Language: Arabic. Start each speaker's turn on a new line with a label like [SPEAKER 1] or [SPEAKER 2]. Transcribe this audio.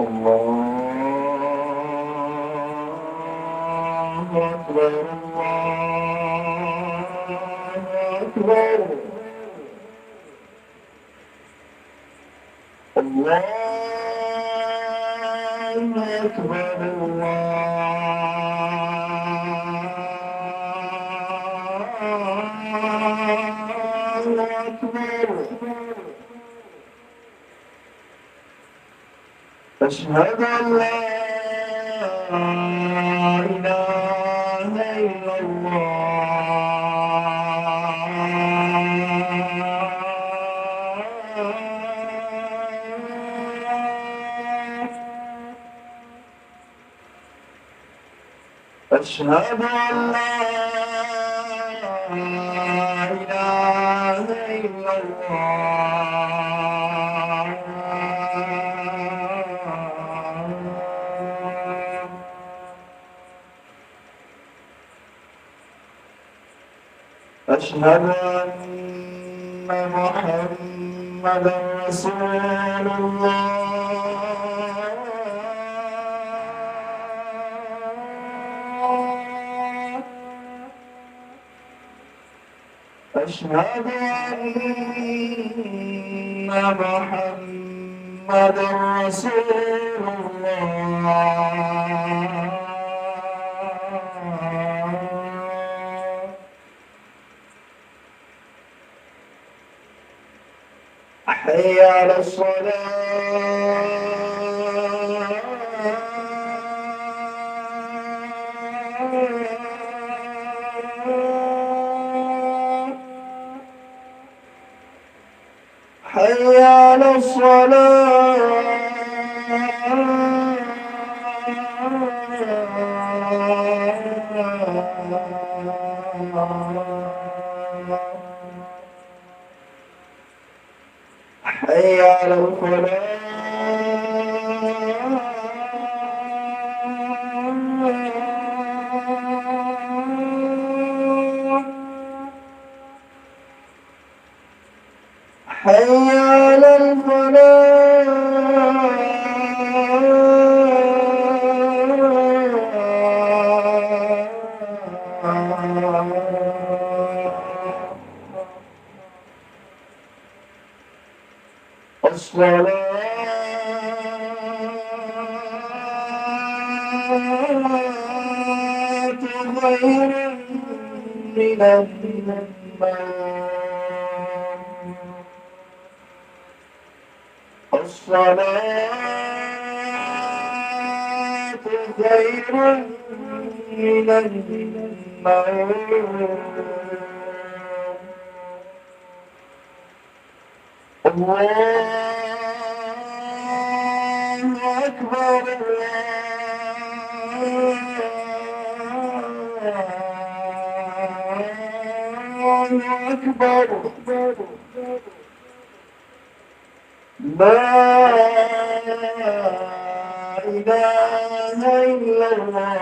[SPEAKER 1] الله أكبر الله أكبر الله أكبر الله أكبر أشهد أن لا إله إلا الله أشهد أن لا إله إلا الله أشهد أن محمدا رسول الله أشهد أن محمدا رسول الله حي على الصلاة حي على الصلاة حي على الفلاح حي على الفلاح الصلاة خير من النوم الصلاة خير من النوم الله أكبر الله أكبر لا إله إلا الله